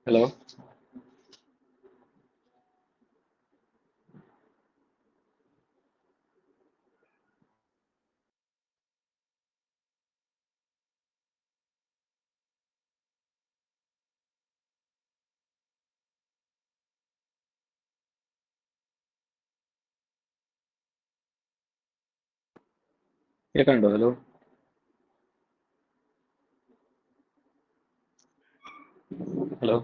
Hello. കേൾക്കണ്ടോ? Hello. Hello.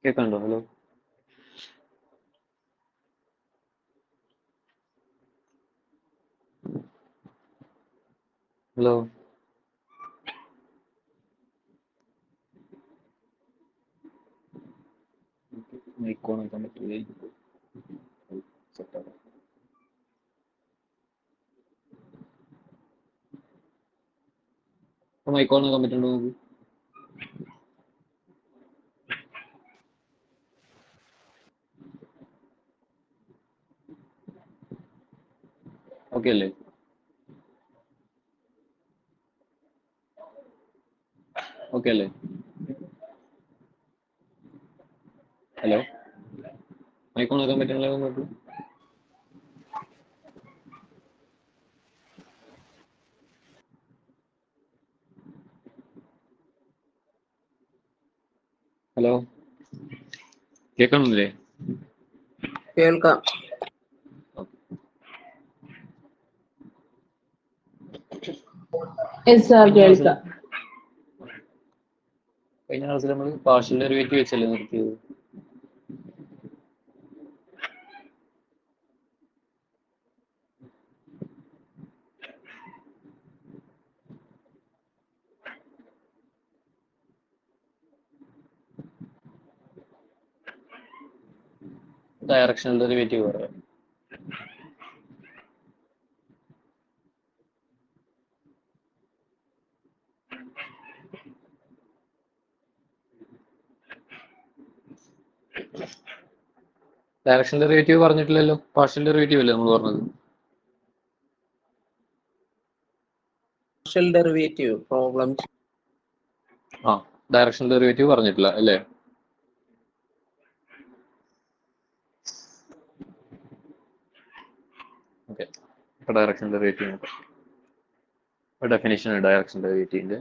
കേൾക്കണ്ടോ? Hello. Hello. മൈക്കോൺ ആക്കാൻ പറ്റൂലേ? സെറ്റാക്കാം. അപ്പൊ മൈക്കോൺ ആക്കാൻ പറ്റുണ്ടോ നോക്ക്. ഓക്കെ അല്ലേ? ഓക്കെ അല്ലേ? ഹലോ. മൈക്കോൺ ആക്കാൻ പറ്റണല്ലോ നോക്ക്. ഹലോ. കേൾക്കണില്ലേ? കേൾക്കാം. കഴിഞ്ഞ ക്ലാസ്സിൽ കേൾക്കാം. നമ്മൾ പാർഷ്യൽ ഡെറിവേറ്റീവ് വെച്ചല്ലേ നിർത്തിയത്? ഡയറക്ഷണൽ ഡെറിവേറ്റീവ് പറയാം. ഡയറക്ഷണൽ ഡെറിവേറ്റീവ് പറഞ്ഞിട്ടില്ലല്ലോ. പാർഷ്യൽ ഡെറിവേറ്റീവ് അല്ലേ നമ്മൾ പറഞ്ഞത്? Partial derivative problem. ആ, ഡയറക്ഷണൽ ഡെറിവേറ്റീവ് പറഞ്ഞിട്ടില്ല അല്ലേ? ഓക്കെ. ഇപ്പൊ ഡയറക്ഷണൽ ഡെറിവേറ്റീവ് നോക്കാം. ഡെഫിനിഷൻ ഡയറക്ഷണൽ ഡെറിവേറ്റീവിന്റെ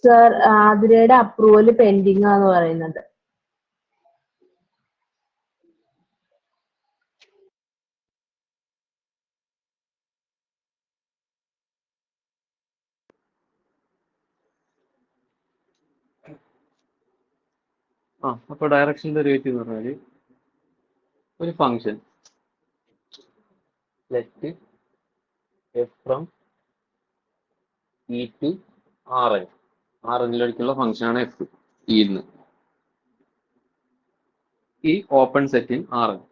സർ ആതിരയുടെ അപ്രൂവൽ പെൻഡിങ് ആന്ന് പറയുന്നത്. അപ്പോൾ ഡയറക്ഷൻ ഡെറിവേറ്റീവ് എന്ന് പറഞ്ഞാൽ ഒരു function let F from E to R N, R എന്നിലേക്കുള്ള ഫംഗ്ഷനാണ് എഫ് ഇന്ന് ഈ open set in R N.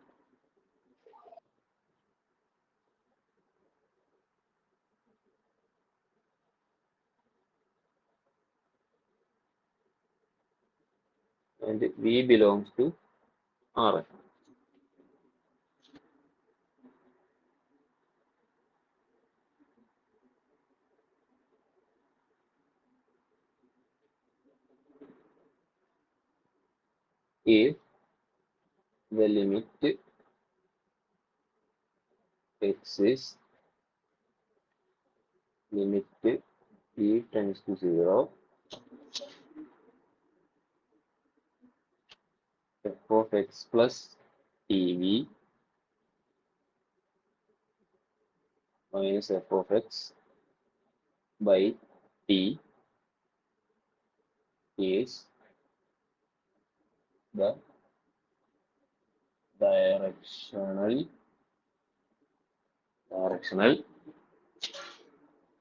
And V belongs to Rn. If the limit x is limit t tends to 0, f of x plus tv minus f of x by t is the directional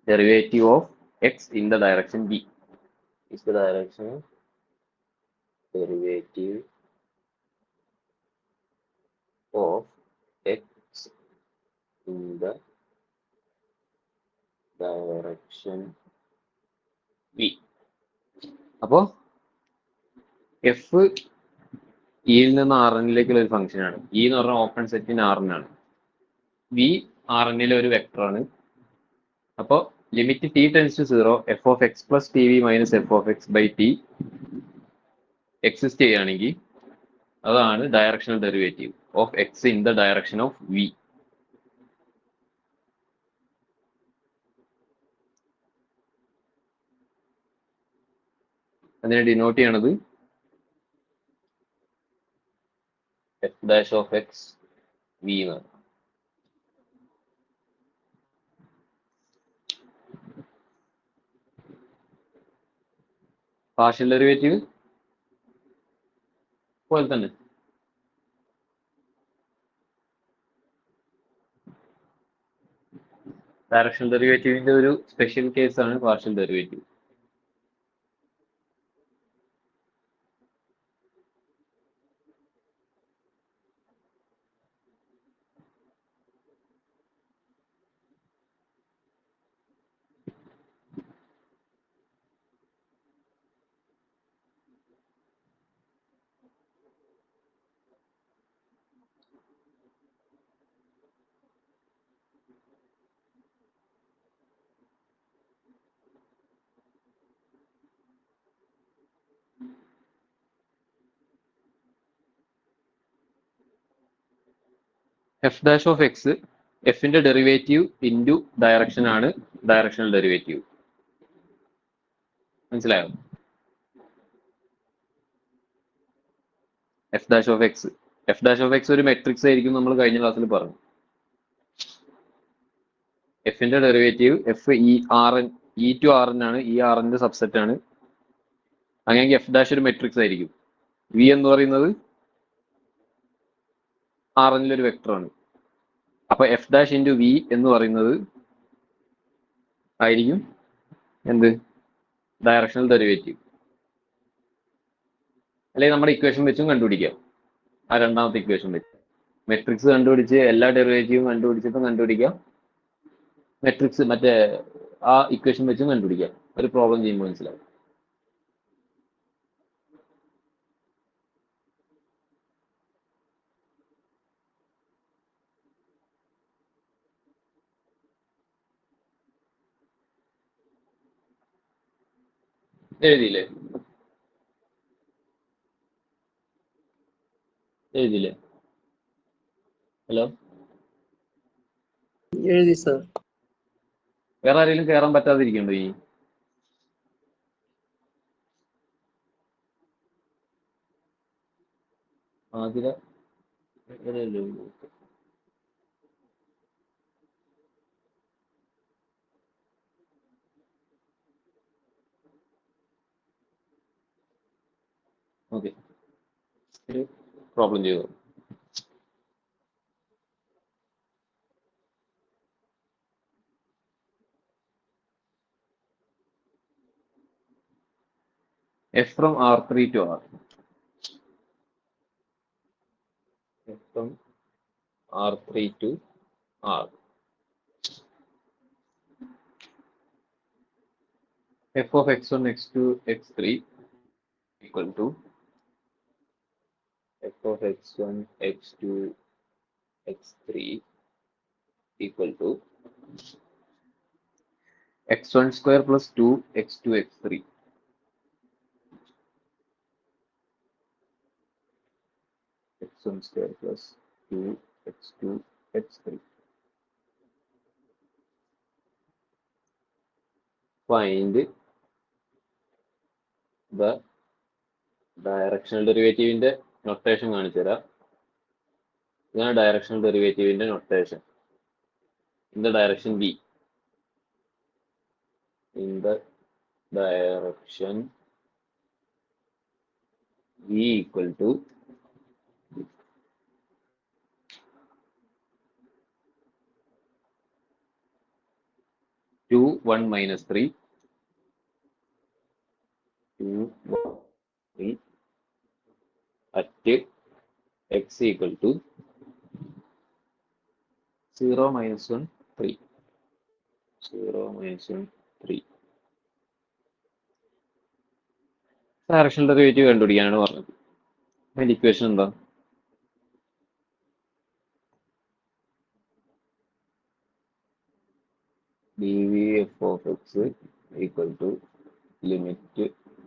derivative of x in the direction b. Is the directional derivative of x in the direction v. അപ്പോൾ f ഇയിൽ നിന്ന് r എന്നിലേക്കുള്ള ഒരു ഫംഗ്ഷനാണ്. E എന്ന് പറഞ്ഞാൽ open സെറ്റിൻ ആറിനാണ്. വി ആർ എന്നിലെ ഒരു വെക്ടറാണ്. അപ്പോൾ limit t tends to 0 f of X plus t v minus f of x by t exist ചെയ്യുകയാണെങ്കിൽ അതാണ് directional derivative of x in the direction of v. അതിനെ ഡിനോട്ട് ചെയ്യണത് f dash of x v എന്നാണ്. Partial derivative പോലെ തന്നെ directional ഡെറിവേറ്റീവിന്റെ ഒരു special കേസാണ് partial derivative. F dash of x എഫിന്റെ ഡെറിവേറ്റീവ് ഇൻറ്റു ഡയറക്ഷൻ ആണ് ഡയറക്ഷണൽ ഡെറിവേറ്റീവ്. മനസ്സിലായോ? എഫ് ഡാഷ് ഓഫ് എക്സ് ഒരു മെട്രിക്സ് ആയിരിക്കും, നമ്മൾ കഴിഞ്ഞ ക്ലാസ്സിൽ പറഞ്ഞു. എഫിന്റെ derivative f e r n e to R n ആണ്, ഈ ആർ എൻ്റെ സബ്സെറ്റ് ആണ്. അങ്ങനെയെങ്കിൽ എഫ് ഡാഷ് ഒരു മെട്രിക്സ് ആയിരിക്കും. വി എന്ന് പറയുന്നത് ആർ എന്നിലൊരു വെക്ടറാണ്. അപ്പൊ എഫ് ഡാഷ് ഇൻറ്റു വി എന്ന് പറയുന്നത് ആയിരിക്കും എന്ത്? Directional derivative. അല്ലെങ്കിൽ നമ്മുടെ ഇക്വേഷൻ വെച്ചും കണ്ടുപിടിക്കാം. ആ രണ്ടാമത്തെ ഇക്വേഷൻ വെച്ച് മെട്രിക്സ് കണ്ടുപിടിച്ച് എല്ലാ ഡെറിവേറ്റീവും കണ്ടുപിടിച്ചിട്ടും കണ്ടുപിടിക്കാം. മെട്രിക്സ് മറ്റേ ആ ഇക്വേഷൻ വെച്ചും കണ്ടുപിടിക്കാം. ഒരു പ്രോബ്ലം ചെയ്യുമ്പോൾ മനസ്സിലാവും. എഴുതിയില്ലേ? ഹലോ, എഴുതി സർ. വേറെ ആരെങ്കിലും കയറാൻ പറ്റാതിരിക്കണ്ടോ? ഈ ആതിര ഓക്കെ, ഒരു പ്രോബ്ലം ചെയ്തു. F from R3 to R. F from R3 to R. F of x1, x2, x3 equal to f of x1, x2, x3 equal to x1 square plus 2, x2, x3. x1 square plus 2, x2, x3. Find the directional derivative in the notation കാണിച്ചു തരാം. ഇതാണ് directional derivative in the notation. In the direction B. In the direction V equal to two 1 minus 3, 2 1 3 at x equal to 0 minus 1 3, 0 minus 1 3. Directional derivative കണ്ടുപിടിക്കാനാണ് പറഞ്ഞത്. അതിന്റെ equation എന്താ? dv f of x equal to limit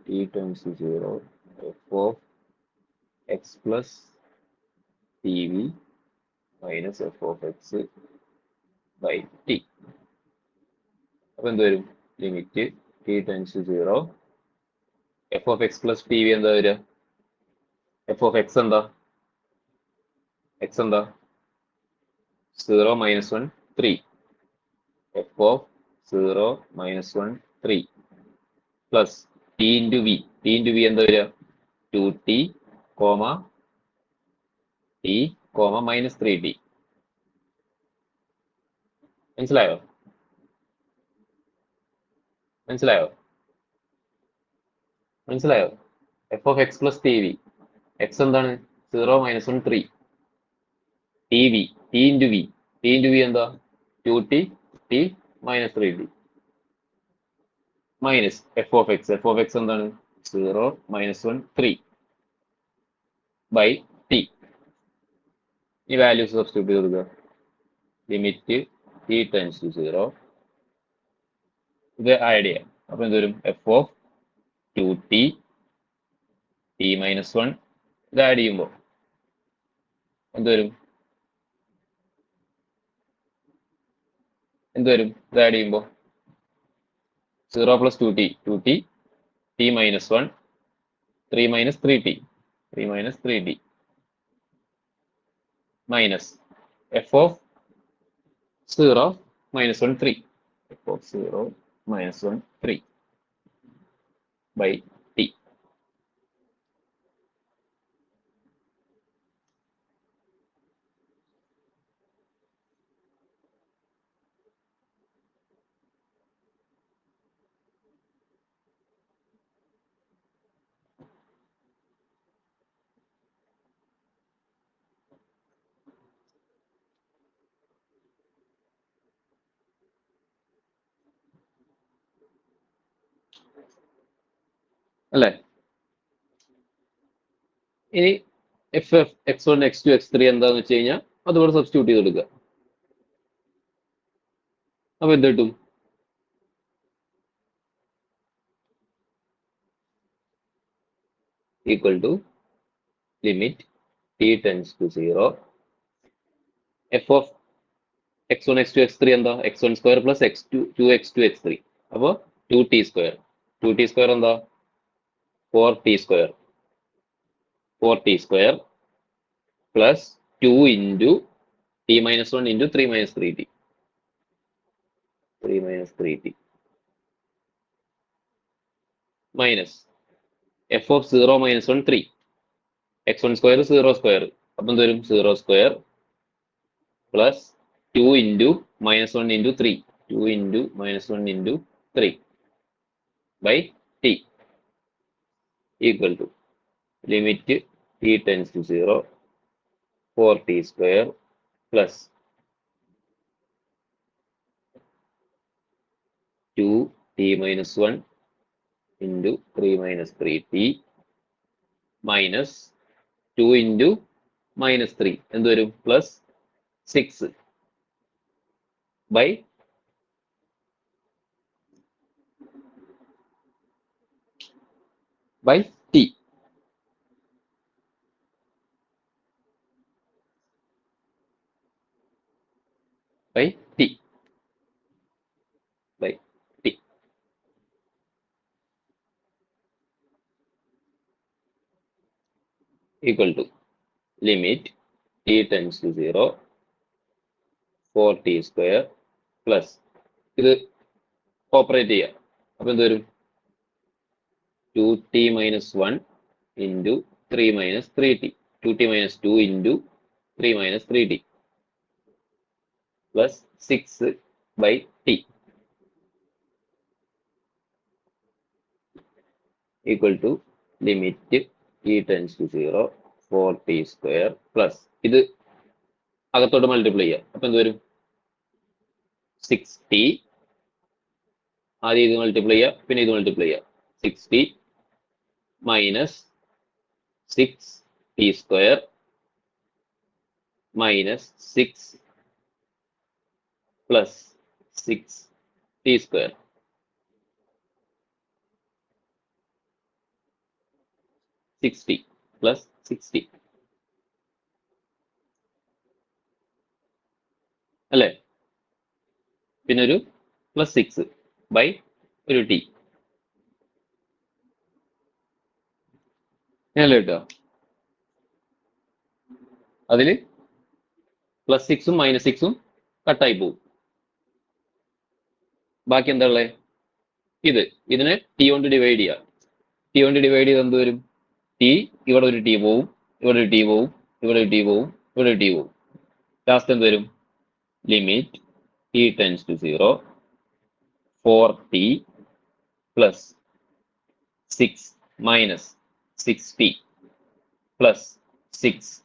t tends to 0 f of x plus tv minus f of x by t. അപ്പോൾ എന്ത് വരും? Limit t tends to 0 f of x plus tv എന്താ വരിക? f of x എന്താ? x എന്താ? 0 minus 1 3. f of 0 minus 1 3 plus t into v. t into v എന്താ വരിക? 2t, t, minus 3t. മനസ്സിലായോ? മനസ്സിലായോ? മനസ്സിലായോ? f of x plus tv. x എന്താണ്? 0 minus 1 3. tv, t into v. t into v എന്താ? 2t, t minus 3t. Minus f of x. f of x എന്താണ്? 0 minus 1 3 by t. ഈ values substitute ചെയ്ത് കൊടുക്കുക. Limit t tends to 0. ഇത് add ചെയ്യാം. അപ്പൊ എന്ത് വരും? f of 2t, t minus 1. ഇത് ആഡ് ചെയ്യുമ്പോൾ എന്ത് വരും? എന്ത് വരും? ഇത് ആഡ് ചെയ്യുമ്പോൾ 0 plus 2t, 2t, t minus 1, 3 minus 3t, 3 minus 3t, minus f of 0 minus 1 3, f of 0 minus 1 3 by t. അല്ലേ? ഇനി F F x1, x2, x3 എന്താന്ന് വെച്ച് കഴിഞ്ഞാൽ അതുപോലെ സബ്സ്റ്റിറ്റ്യൂട്ട് ചെയ്ത് കൊടുക്കുക. അപ്പൊ എന്ത് കിട്ടും? Equal to limit t tends to 0 f of x1, x2, x3 എന്താ? x1 square plus x2, 2x2, x3. അപ്പോൾ 2t സ്ക്വയർ. 2t സ്ക്വയർ എന്താ? 4t square. 4t square plus 2 into t minus 1 into 3 minus 3t 3 minus 3t minus f of 0 minus 1 3 x1 square 0 square അപ്പം എന്ത് വരും 0 square plus 2 into minus 1 into 3 2 into minus 1 into 3 by t equal to limit t tends to 0 4t square plus 2t minus 1 into 3 minus 3t minus 2 into minus 3 എന്ത് വരും plus 6 by t by t by t equal to limit t tends to 0 4t square plus ഇത് operate ചെയ്യാം അപ്പൊ എന്ത് വരും 2t minus 1 into 3 minus 3t 2t minus 2 into 3 minus 3t plus 6 by t equal to limit t tends to 0 4t square plus ഇത് അകത്തോട്ട് multiply ചെയ്യാം അപ്പൊ എന്ത് വരും 6t ആദ്യം ഇത് മൾട്ടിപ്ലൈ ചെയ്യാം പിന്നെ ഇത് മൾട്ടിപ്ലൈ ചെയ്യാം 6t minus 6t square minus 6 plus 6t square +60 plus 60 അല്ലേ പിന്നെ ഒരു പ്ലസ് 6 ബൈ ഒരു ടി അല്ലേ കേട്ടോ അതില് പ്ലസ് 6ഉം മൈനസ് 6ഉം കട്ടായി പോകും ബാക്കി എന്താ ഉള്ളത് ഇതിനെ ടി കൊണ്ട് ഡിവൈഡ് ചെയ്യാം ടി കൊണ്ട് ഡിവൈഡ് ചെയ്ത് എന്ത് വരും ടി ഇവിടെ ഒരു ടി പോവും ഇവിടെ ഒരു ടി പോവും ഇവിടെ ഒരു ടി പോവും ഇവിടെ ഒരു ടി പോവും ലാസ്റ്റ് എന്ത് വരും limit t tends to 0 4t plus 6 minus 6t plus 6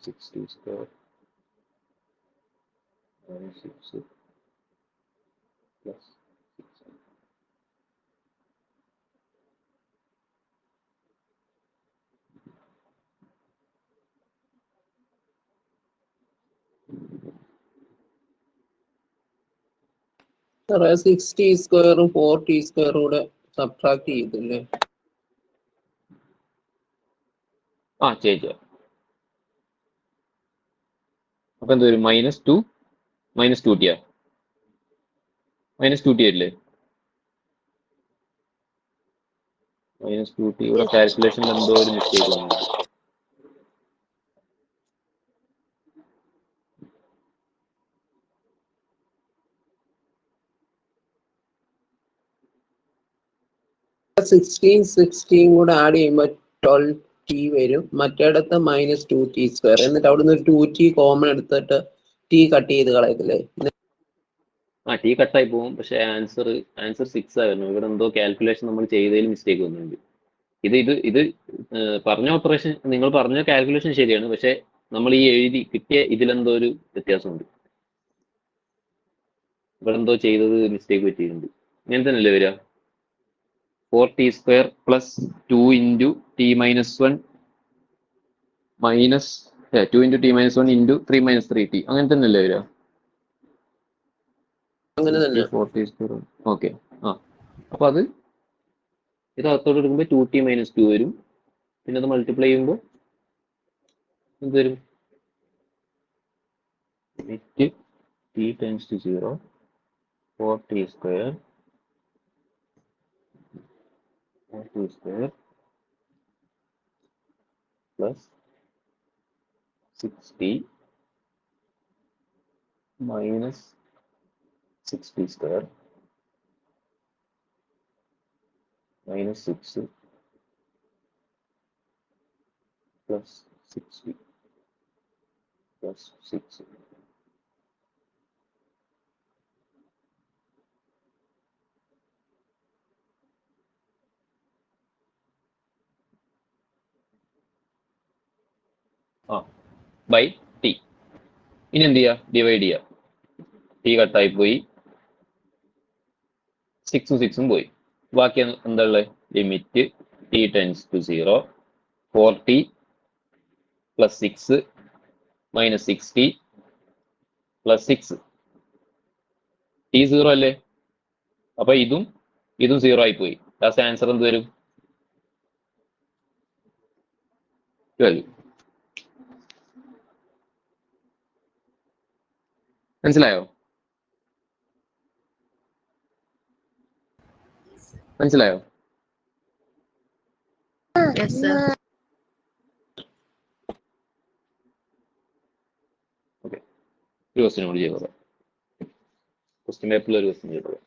60 square minus 6 plus 6 സാറേ 60 സ്ക്വയറും 4t സ്ക്വയറും കൂടെ സബ്ട്രാക്ട് ചെയ്തില്ലേ ചെയ്യാം അപ്പൊ എന്ത് വരും -2 -2t -2t അല്ലേ -2t ഇവിടെ കാൽക്കുലേഷനിൽ എന്തോ ഒരു മിസ്റ്റേക്ക് വന്നു 16 കൂടെ ആഡ് ചെയ്യുമ്പോൾ 12t വരും മറ്റേടത്ത് -2t സ്ക്വയർ എന്നിട്ട് അവിടുന്ന് ഒരു 2t കോമൺ എടുത്തിട്ട് t കട്ട് ചെയ്ത് കളയത്തില്ലേ ടി കട്ടായി പോകും പക്ഷെ ആൻസർ 6 ആയിരുന്നു ഇവിടെ എന്തോ കാൽക്കുലേഷൻ നമ്മൾ ചെയ്തതിൽ മിസ്റ്റേക്ക് വന്നിട്ടുണ്ട് ഇത് പറഞ്ഞ ഓപ്പറേഷൻ നിങ്ങൾ പറഞ്ഞ കാൽക്കുലേഷൻ ശരിയാണ് പക്ഷെ നമ്മൾ ഈ എഴുതി കിട്ടിയ ഇതിലെന്തോ ഒരു വ്യത്യാസമുണ്ട് ഇവിടെ എന്തോ ചെയ്തത് മിസ്റ്റേക്ക് പറ്റിയിട്ടുണ്ട് ഇങ്ങനെ തന്നെയല്ലേ വരിക 4t square plus 2 into t minus 1 minus 2 into t minus 1 into 3 minus 3t അങ്ങനെ തന്നെയല്ലേ വരിക അങ്ങനെ തന്നെ 4t square ഓക്കെ അപ്പൊ അത് ഇത് അകത്തോട്ട് എടുക്കുമ്പോൾ 2t minus 2 വരും പിന്നെ അത് മൾട്ടിപ്ലൈ ചെയ്യുമ്പോൾ എന്ത് വരും t tends to 0, 4t square, 4t square plus 6t minus 6t square minus 6 plus 6t plus 6. By t. ഇനി എന്ത് ചെയ്യുക? ഡിവൈഡ് ചെയ്യുക. ടി കട്ടായി പോയി, 6ഉം 6ഉം പോയി. ബാക്കി എന്താ ഉള്ളത്? Limit t tends to 0, 4t plus 6 minus 6t plus 6. T 0 അല്ലേ? അപ്പൊ ഇതും 0 ആയി പോയി. ലാസ്റ്റ് ആൻസർ എന്ത് വരും? 12. മനസ്സിലായോ? മനസ്സിലായോ? Yes, sir. ഓക്കെ, ഒരു ക്വസ്റ്റ്യൻ കൂടി ചെയ്തോളാം. ക്വസ്റ്റ്യൻ പേപ്പറിൽ ഒരു ക്വസ്റ്റ്യൻ ചെയ്തോളാം.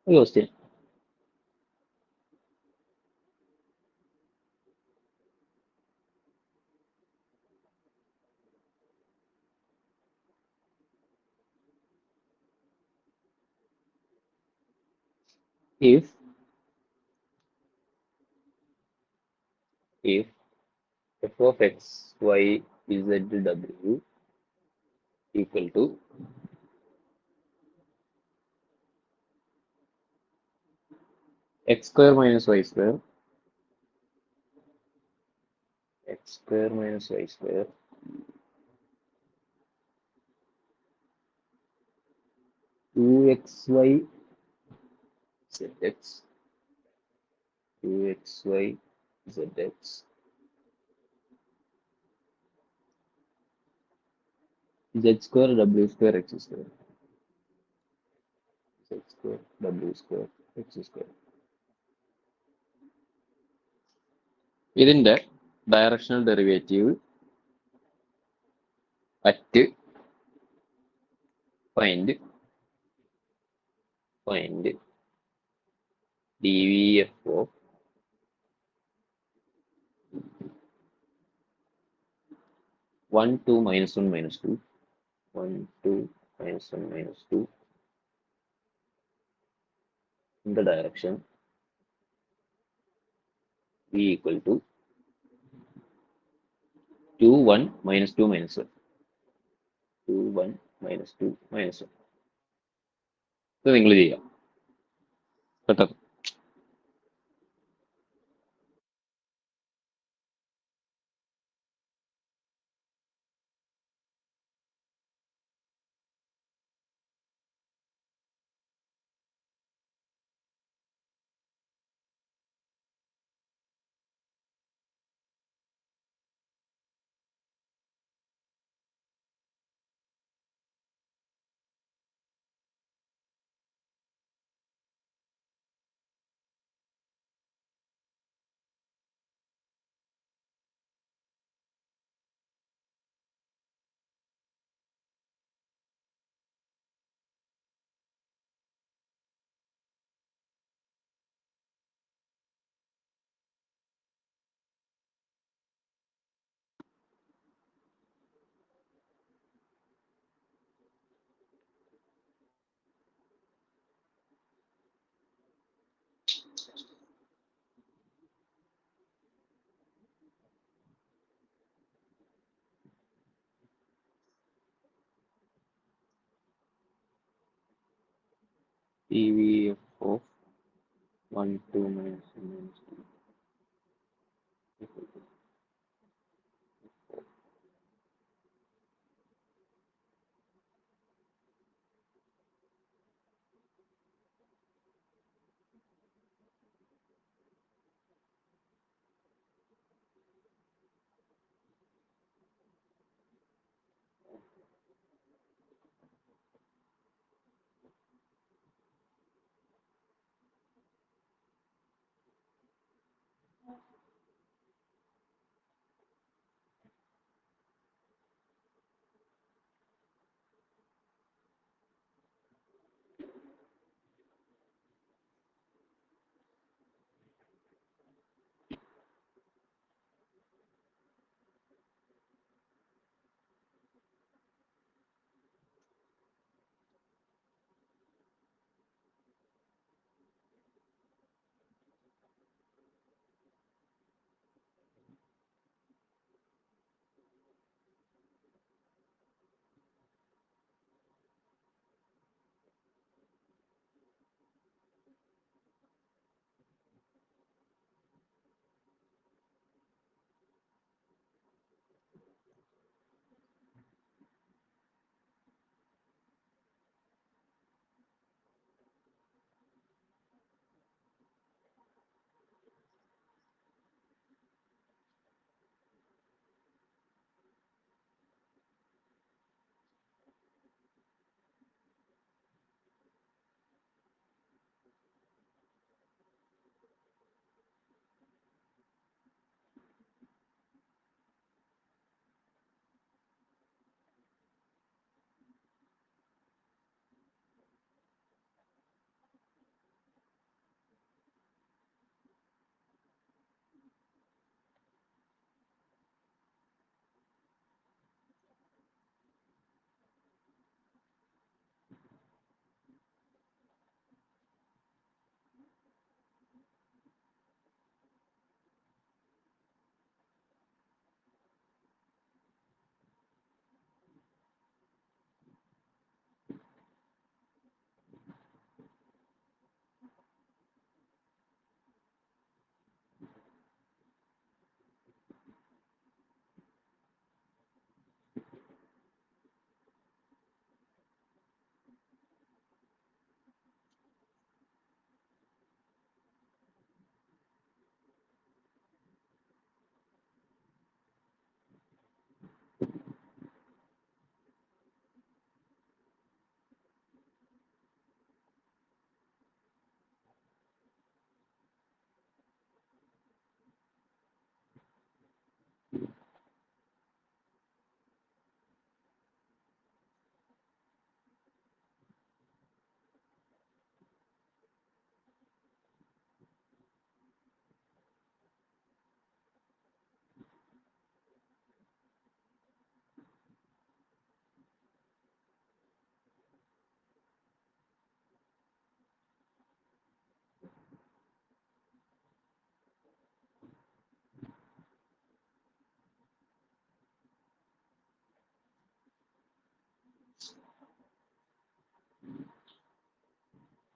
ഒരു question. If f of x, y, z, w equal to x square minus y square, x square minus y square, 2xy zx, 2xy zx, z square w square x square, z square w square x square. ഇതിന്റെ directional derivative at find dvf of one two minus one minus two, 1 2 minus 1 minus 2 in the direction v equal to 2 1 minus 2 minus 1, 2 1 minus 2 minus 1. ഇത് നിങ്ങൾ ചെയ്യാം കേട്ടോ. CVF of 1, 2 minus 2.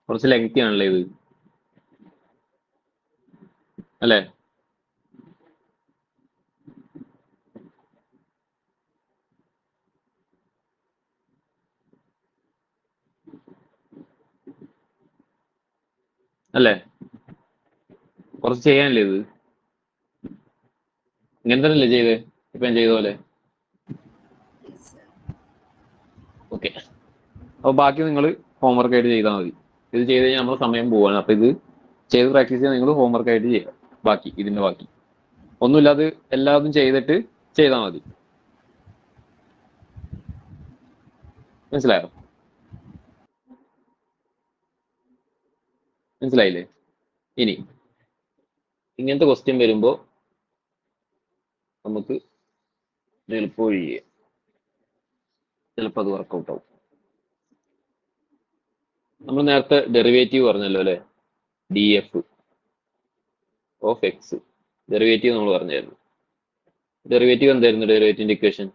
കുറച്ച് lengthy ആണല്ലേ ഇത്, അല്ലേ? അല്ലേ? കുറച്ച് ചെയ്യാനല്ലേ ഇത്? ഇങ്ങനെ തന്നെയല്ലേ ചെയ്തേ ഇപ്പൊ ഞാൻ ചെയ്ത പോലെ? ഓക്കെ, അപ്പൊ ബാക്കി നിങ്ങൾ ഹോംവർക്ക് ആയിട്ട് ചെയ്താൽ മതി. ഇത് ചെയ്ത് കഴിഞ്ഞാൽ നമ്മുടെ സമയം പോവാണ്. അപ്പൊ ഇത് ചെയ്ത് പ്രാക്ടീസ് ചെയ്യാൻ നിങ്ങൾ ഹോംവർക്ക് ആയിട്ട് ചെയ്യുക. ബാക്കി ഇതിന്റെ ബാക്കി ഒന്നുമില്ലാതെ എല്ലാതും ചെയ്തിട്ട് ചെയ്താൽ മതി. മനസ്സിലായോ? മനസ്സിലായില്ലേ? ഇനി ഇങ്ങനത്തെ ക്വസ്റ്റ്യൻ വരുമ്പോ നമുക്ക് എളുപ്പം ചെയ്യാം. ചിലപ്പോൾ അത് വർക്കൗട്ട് ആവും. നമ്മൾ നേരത്തെ ഡെറിവേറ്റീവ് പറഞ്ഞല്ലോ അല്ലെ, D F of X. Derivative നമ്മൾ പറഞ്ഞായിരുന്നു. ഡെറിവേറ്റീവ് എന്തായിരുന്നു? ഡെറിവേറ്റീവിന്റെ ഇക്വേഷൻ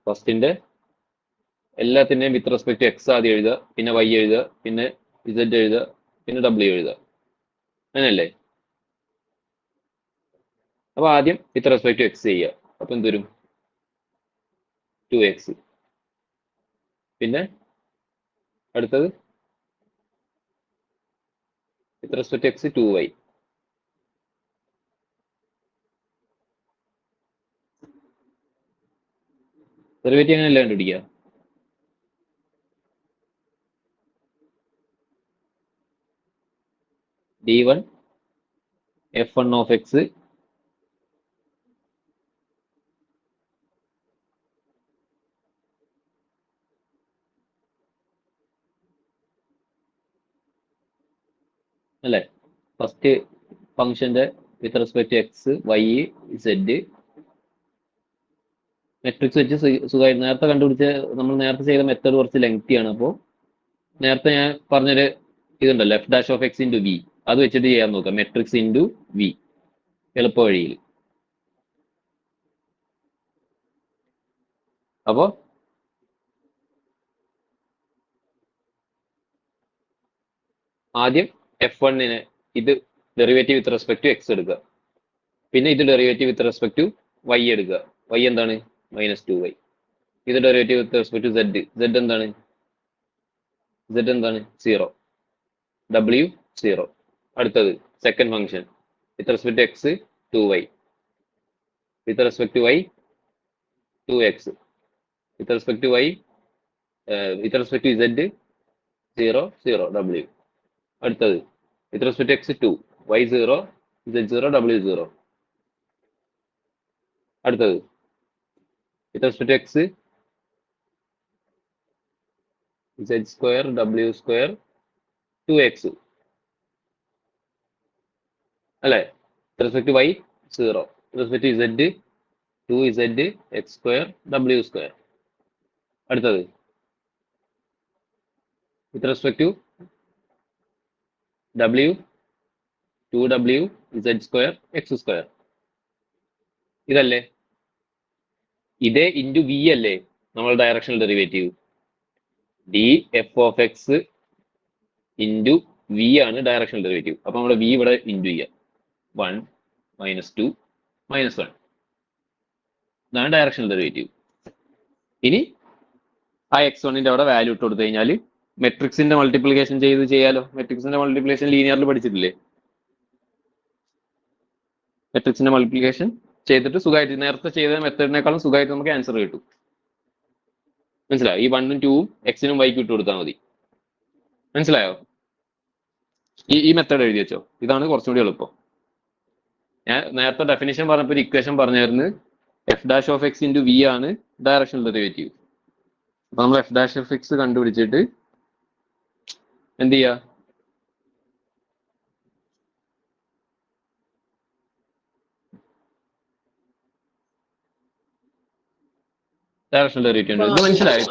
ഫസ്റ്റിന്റെ എല്ലാത്തിൻ്റെയും വിത്ത് റെസ്പെക്ട് എക്സ് ആദ്യം എഴുതുക, പിന്നെ വൈ എഴുതുക, പിന്നെ ഇസഡ് എഴുതുക, പിന്നെ ഡബ്ല്യു എഴുതുക. അങ്ങനെയല്ലേ? അപ്പൊ ആദ്യം വിത്ത് റെസ്പെക്ട് എക്സ് ചെയ്യുക. അപ്പൊ എന്ത് വരും? 2x. പിന്നെ അടുത്തത് with respect X 2y. Derivative അങ്ങനെയല്ല കണ്ടുപിടിക്കുക. d1 f1 of x അല്ലേ? ഫസ്റ്റ് ഫംഗ്ഷന്റെ with respect X Y Z metrics വെച്ച് സുഖമായി നേരത്തെ കണ്ടുപിടിച്ച നമ്മൾ നേരത്തെ ചെയ്ത മെത്തേഡ് കുറച്ച് ലെങ്തി ആണ്. അപ്പോൾ നേരത്തെ ഞാൻ പറഞ്ഞൊരു ഇതുണ്ടല്ലോ F dash of X into V, അത് വെച്ചിട്ട് ചെയ്യാൻ നോക്കാം. മെട്രിക്സ് ഇൻറ്റു വി എളുപ്പ വഴിയിൽ. അപ്പോൾ ആദ്യം f1 ഇത് derivative with respect to X എടുക്കുക, പിന്നെ ഇത് derivative with respect to Y എടുക്കുക. വൈ എന്താണ്? -2y. ഇത് derivative with respect to Z. Z എന്താണ്? സെഡ് എന്താണ്? 0. ഡബ്ല്യു 0. അടുത്തത് second function with respect to X 2y, with respect to Y 2x, with respect to Y with respect to Z 0 0 W. അടുത്തത് with respect to X 2 y 0 z 0 w 0. അടുത്തത് with respect to X z square w square 2x അല്ലേ? With respect to y 0, with respect to z 2z x square w square. അടുത്തത് with respect to w 2w z square X square. ഇതല്ലേ? ഇതേ into V അല്ലേ നമ്മൾ directional derivative? D F of X into V ആണ് directional derivative. അപ്പൊ നമ്മുടെ V ഇവിടെ into ചെയ്യാം. 1 -2 -1 ഇതാണ് ഡയറക്ഷണൽ ഡെറിവേറ്റീവ്. ഇനി ആ x1 അവിടെ വാല്യൂ ഇട്ട് കൊടുത്തു കഴിഞ്ഞാൽ മെട്രിക്സിന്റെ മൾട്ടിപ്ലിക്കേഷൻ ചെയ്ത് ചെയ്യാലോ. മെട്രിക്സിന്റെ മൾട്ടിപ്ലിക്കേഷൻ ലീനിയറിൽ പഠിച്ചിട്ടില്ലേ? മെട്രിക്സിന്റെ മൾട്ടിപ്ലിക്കേഷൻ ചെയ്തിട്ട് സുഖമായിട്ട് നേരത്തെ ചെയ്ത മെത്തേഡിനേക്കാളും സുഖമായിട്ട് നമുക്ക് ആൻസർ കിട്ടും. മനസ്സിലായോ? ഈ 1ഉം 2ഉം എക്സിനും വൈക്കും ഇട്ട് കൊടുത്താൽ മതി. മനസ്സിലായോ? ഈ മെത്തേഡ് എഴുതി വെച്ചോ. ഇതാണ് കുറച്ചുകൂടി എളുപ്പം. ഞാൻ നേരത്തെ ഡെഫിനിഷൻ പറഞ്ഞപ്പോൾ ഒരു ഇക്വേഷൻ പറഞ്ഞായിരുന്നു. F dash of X into V ആണ് ഡയറക്ഷണൽ ഡെറിവേറ്റീവ്. അപ്പൊ നമ്മൾ എഫ് ഡാഷ് ഓഫ് എക്സ് കണ്ടുപിടിച്ചിട്ട് എന്ത് ചെയ്യുക? ഡയറക്ഷണൽ ഡെറിവേറ്റീവ് ഉണ്ട്. ഇത് മനസ്സിലായി?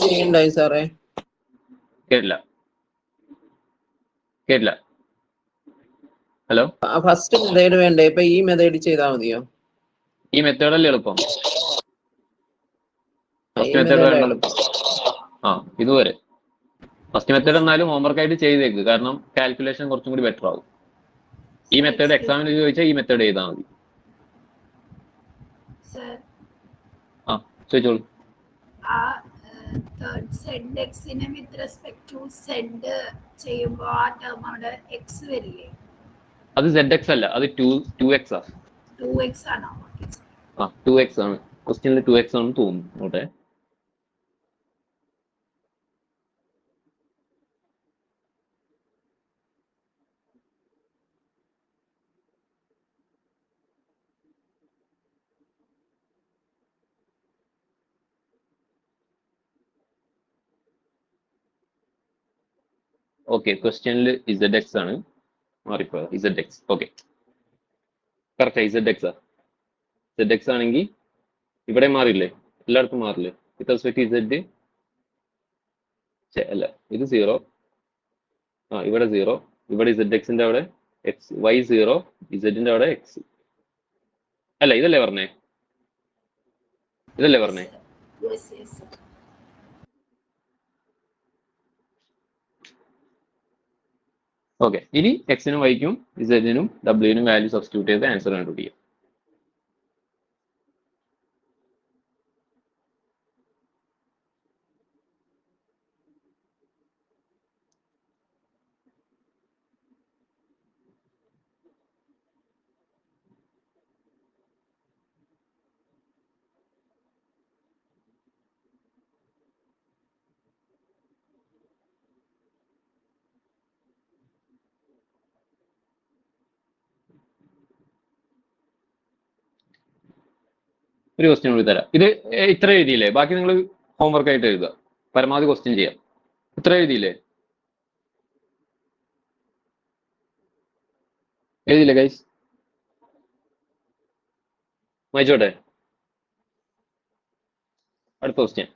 ചെയ്യണ്ടായി സാറേ? കേട്ടില്ല. ഹലോ, ഫസ്റ്റ് മെത്തേഡ് വേണ്ടേ? ഇപ്പൊ ഈ മെത്തേഡ് ചെയ്താൽ മതിയോ? ഈ മെത്തേഡല്ലേ എളുപ്പം. ഫസ്റ്റ് മെത്തേഡ് വേണ്ട. ഇതുവരെ ഫസ്റ്റ് മെത്തേഡ് എന്നാലും ഹോംവർക്ക് ആയിട്ട് ചെയ്തേക്ക്. കാരണം കാൽക്കുലേഷൻ കുറച്ചും കൂടി ബെറ്റർ ആവും. ഈ മെത്തേഡ് എക്സാമിന് ചോദിച്ചാൽ ഈ മെത്തേഡ് ചെയ്താൽ മതി. ചോദിച്ചോളൂ. അത് ZX അല്ല, അത് 2x ആ. 2x ആണ്. ക്വസ്റ്റ്യനിൽ 2x ആണെന്ന് തോന്നുന്നു. നോട്ടെ. ഓക്കെ, ക്വസ്റ്റ്യനിൽ ZX ആണ്. മാറിപ്പോ ZX. Okay, correct. ZX ആ. ZX ആണെങ്കിൽ ഇവിടെ മാറില്ലേ? എല്ലായിടത്തും മാറില്ലേ? വിത്ത് റെസ്പെക്ട് ടു Z അല്ല, ഇത് 0. ഇവിടെ 0. ഇവിടെ ZX-ന്റെ അവിടെ x, y 0, Z-ന്റെ അവിടെ x. അല്ല, ഇതല്ലേ പറഞ്ഞേ? ഓക്കെ, ഇനി എക്സിനും വൈക്കും ഇസഡിനും ഡബ്ല്യൂനും വാല്യൂ സബ്സ്റ്റിറ്റ്യൂട്ട് ചെയ്ത് ആൻസർ കണ്ടുപിടിക്കുക. ഒരു ക്വസ്റ്റ്യൻ കൂടി തരാം. ഇത് ഇത്ര എഴുതിയില്ലേ? ബാക്കി നിങ്ങൾ ഹോംവർക്ക് ആയിട്ട് എഴുതുക. പരമാവധി ക്വസ്റ്റ്യൻ ചെയ്യാം. ഇത്ര എഴുതിയില്ലേ? എഴുതിയില്ലേ ഗൈസ്? വായിച്ചോട്ടെ. അടുത്ത ക്വസ്റ്റ്യൻ.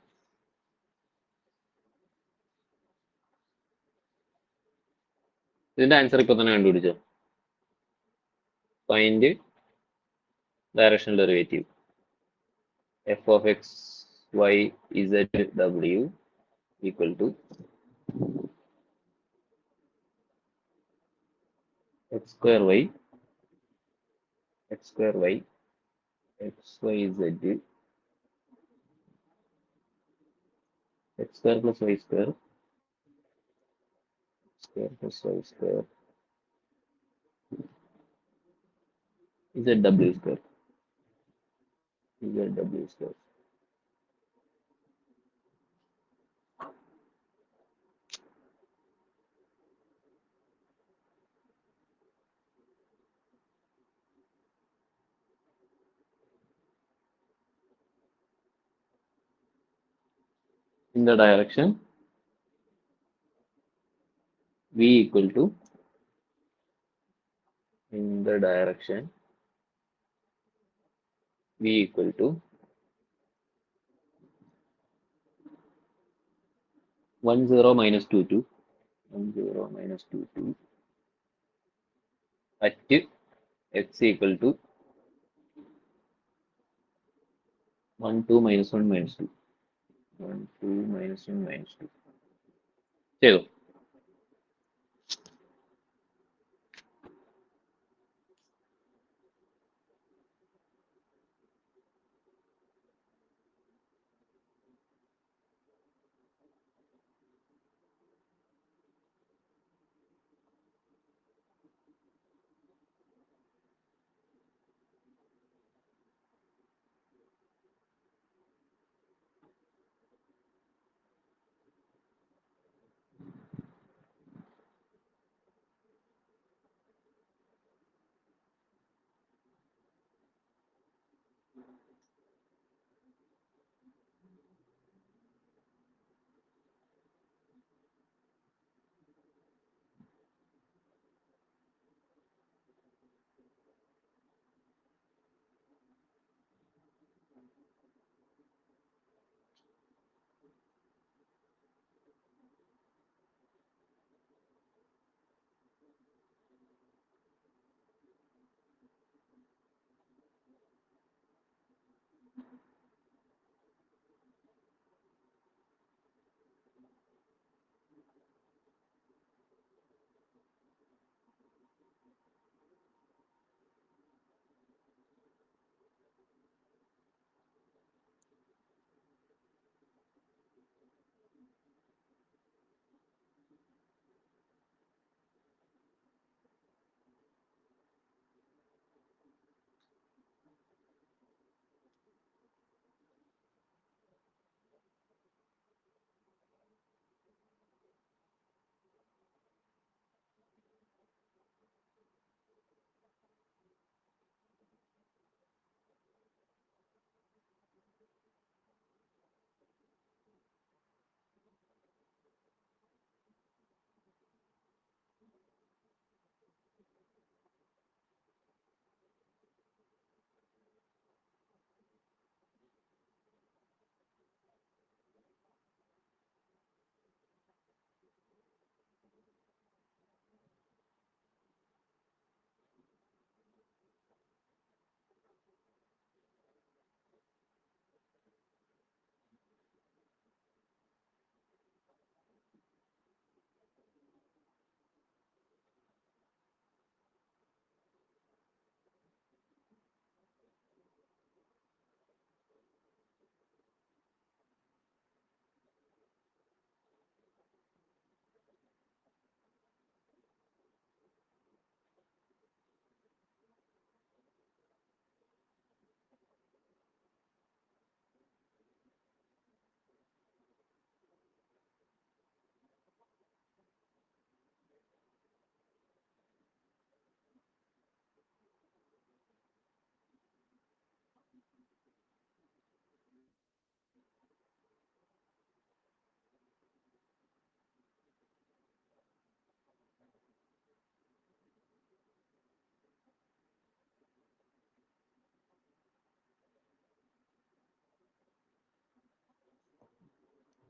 ഇതിന്റെ ആൻസർ ഇപ്പൊ തന്നെ കണ്ടുപിടിച്ചോ. Find directional derivative f of x y z w equal to x square y x square y x y z x square plus y square square plus y square z w square z w square. In the direction v equal to in the direction v equal to 1 0 minus 2 2 1 0 minus 2 2 at x equal to 1 2 minus 1 minus 2 1 2 minus 1 minus 2 ചെയ്തു.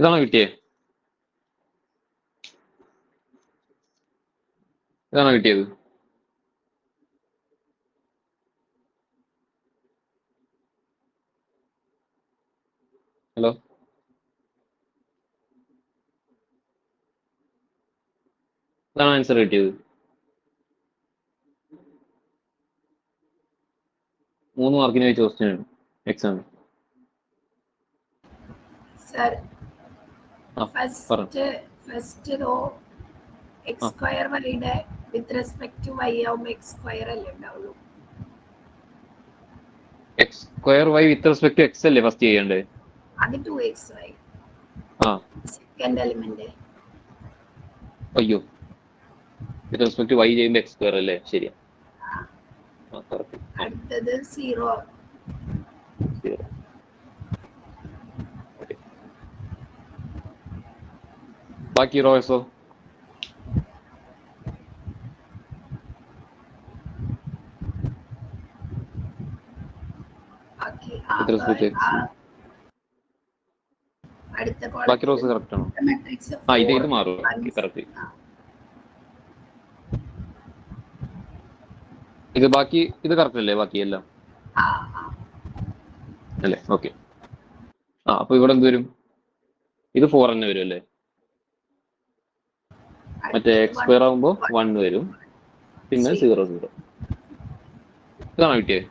ഇതാണോ കിട്ടിയേ? ഇതാണോ കിട്ടിയത്? Hello, ഇതാണോ answer കിട്ടിയത്? 3 മാർക്കിന് വെച്ച് question ആണ് എക്സാം. സർ ആ, പറ. ഫസ്റ്റ് റോ എക്സ് സ്ക്വയർ വൈയുടെ വിത്ത് റെസ്പെക്ട് ടു വൈ ആവുമ്പോ എക്സ് സ്ക്വയർ അല്ലേ ഉണ്ടാവുള്ളൂ? X square Y with respect to X അല്ലേ ഫസ്റ്റ് ചെയ്യണ്ടേ? അത് 2xy. ആ, സെക്കൻഡ് എലിമെന്റ് അയ്യോ, വിത്ത് റെസ്പെക്ട് ടു വൈ ചെയ്യുമ്പോൾ എക്സ് സ്ക്വയർ അല്ലേ? ശരിയാ. ആ, കറക്റ്റ്. അടുത്തത് 0. ബാക്കി റോയ്സോ? ബാക്കി വിത്ത് റെസ്പെക്ട് ടു എക്സ്. അടുത്ത ബാക്കി റോസ് കറക്റ്റ് ആണോ? മെട്രിക്സ് ആ, ഇത് മാറും. കറക്റ്റ്. ഇത് ബാക്കി ഇത് കറക്റ്റ് അല്ലേ? ബാക്കി എല്ലാം അല്ലേ? ഓക്കെ. ആ, അപ്പൊ ഇവിടെ എന്ത് വരും? ഇത് 4 തന്നെ വരും അല്ലേ? മറ്റേ എക്സ് സ്ക്വയർ ആകുമ്പോ 1 വരും, പിന്നെ 0 0. ഇതാണോ കിട്ടിയത്?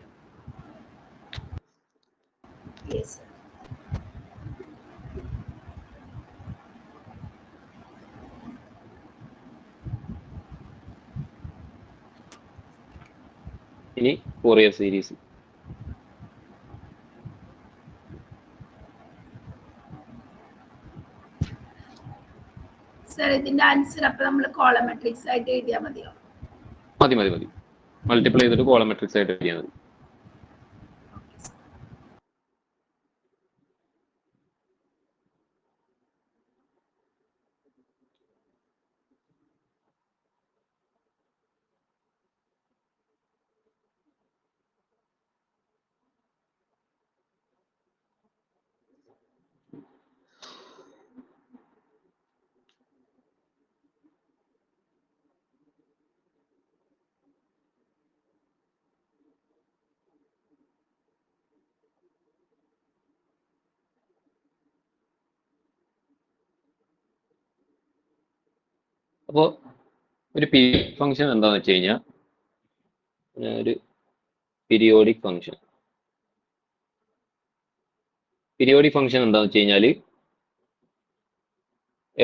ഇനി ഫോറിയർ സീരീസ്. സർ ഇതിന്റെ ആൻസർ അപ്പൊ നമ്മൾ കോളം മെട്രിക്സ് ആയിട്ട് എഴുതിയാൽ മതിയോ? മതി മതി മതി. മൾട്ടിപ്ലൈ ചെയ്തിട്ട് കോളം മെട്രിക്സ് ആയിട്ട് എഴുതിയാൽ മതി. അപ്പോൾ ഒരു പീരിയോഡിക് ഫംഗ്ഷൻ എന്താണെന്ന് വെച്ച് കഴിഞ്ഞാൽ, ഒരു പീരിയോഡിക് ഫംഗ്ഷൻ എന്താണെന്ന് വെച്ച് കഴിഞ്ഞാൽ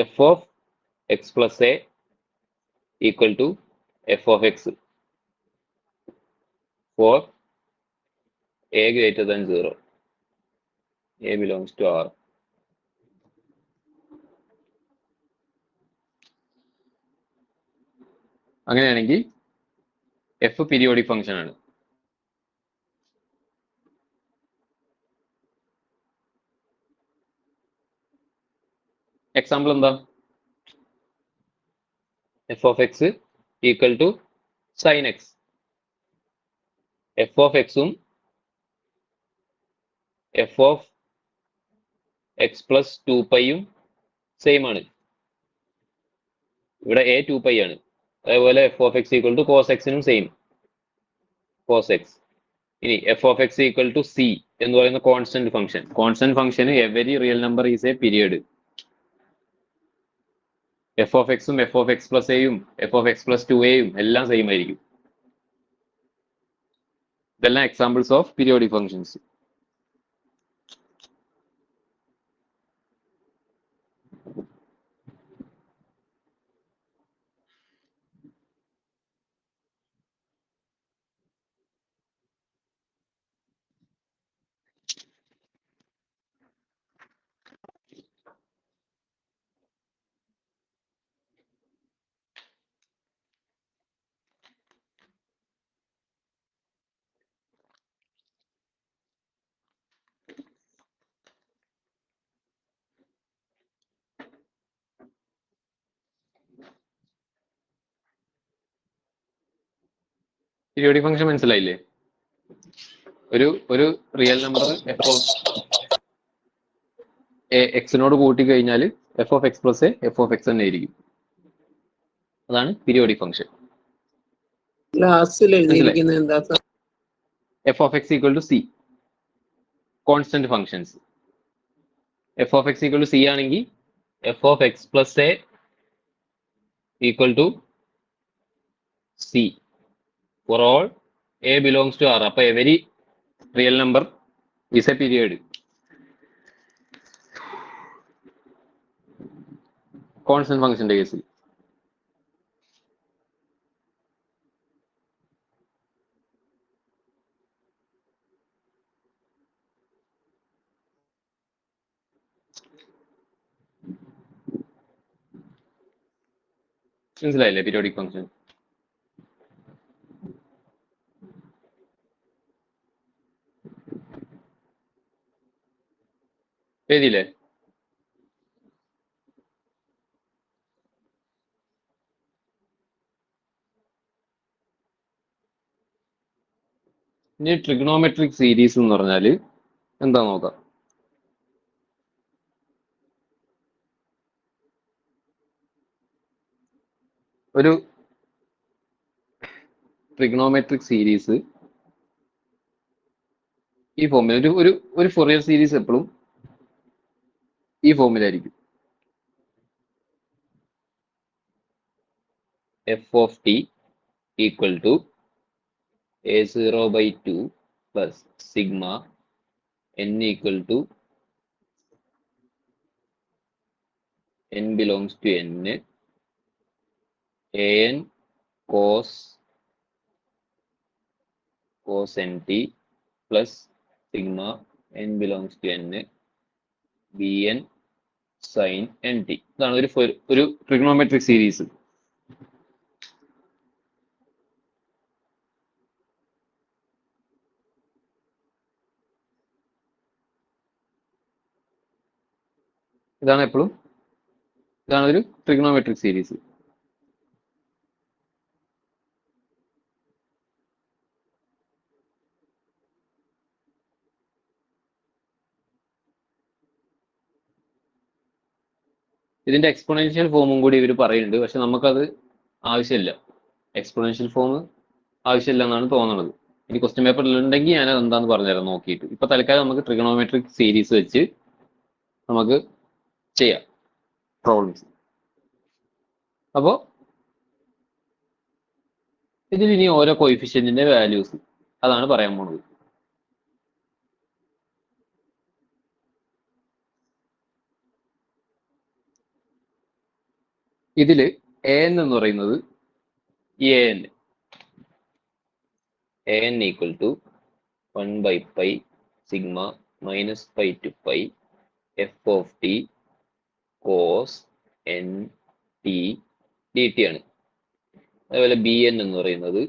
F of X plus A equal to F of X for A greater than 0, A belongs to R. അങ്ങനെയാണെങ്കിൽ എഫ് പീരിയോഡിക് ഫംഗ്ഷൻ ആണ്. എക്സാമ്പിൾ എന്താ? F of X equal to sine X. F of എക്സും F of X plus 2πയും same ആണ്. ഇവിടെ A 2π ആണ്. അതേപോലെ F of X equal to cos എക്സിനും സെയിം, കോസ് എക്സ്. ഇനി F of X equal to C എന്ന് പറയുന്ന കോൺസ്റ്റന്റ് ഫംഗ്ഷന് every real number is a period. F of എക്സും എഫ് ഓഫ് എക്സ് പ്ലസ് എയും എഫ് ഓഫ് എക്സ് പ്ലസ് 2aയും എല്ലാം same ആയിരിക്കും. ഇതെല്ലാം examples of periodic functions. Periodic function മനസ്സിലായില്ലേ? ഒരു റിയൽ നമ്പർ എക്സിനോട് കൂട്ടി കഴിഞ്ഞാൽ F of X plus F of X തന്നെ ആയിരിക്കും. അതാണ് പീരിയോഡിക് ഫംഗ്ഷൻ. ക്ലാസ്സിൽ എഴുതിയിരിക്കുന്നത് എന്താ sir? F of X equal to C, constant functions. F of X equal to C ആണെങ്കിൽ F of X plus A equal to C for all A belongs to R. അപ്പൊ every real number is a period. Constant ഫംഗ്ഷന്റെ കേസിൽ മനസ്സിലായില്ലേ periodic function? എഴുതിയില്ലേ? ഇനി trigonometric series എന്ന് പറഞ്ഞാൽ എന്താ നോക്കാം. ഒരു ട്രിഗണോമെട്രിക് സീരീസ് ഈ ഫോമിൽ ഒരു ഫൊറിയർ സീരീസ് എപ്പോഴും ഈ ഫോമിലായിരിക്കും. F of T equal to a0/2 plus sigma n equal to n belongs to n an cos nt plus sigma n belongs to n bn sin nt. ഇതാണ് ഒരു trigonometric series. ഇതാണ് ഒരു trigonometric series. ഇതിന്റെ exponential ഫോമും കൂടി ഇവർ പറയുന്നുണ്ട്, പക്ഷെ നമുക്കത് ആവശ്യമില്ല. എക്സ്പോണൻഷ്യൽ ഫോം ആവശ്യമില്ല എന്നാണ് തോന്നുന്നത്. ഇനി ക്വസ്റ്റ്യൻ പേപ്പറിൽ ഉണ്ടെങ്കിൽ ഞാൻ അത് എന്താന്ന് പറഞ്ഞുതരാം നോക്കിയിട്ട്. ഇപ്പൊ തൽക്കാലം നമുക്ക് ട്രിഗണോമെട്രിക് സീരീസ് വെച്ച് നമുക്ക് ചെയ്യാം പ്രോബ്ലംസ്. അപ്പോ ഇതിൽ ഇനി ഓരോ കോയിഫിഷ്യന്റിന്റെ വാല്യൂസ് അതാണ് പറയാൻ പോണത്. ഇതില് an എന്ന് പറയുന്നത് an equal to 1/π sigma minus pi to pi F of T cos N T D T ആണ്. അതേപോലെ bn എന്ന് പറയുന്നത്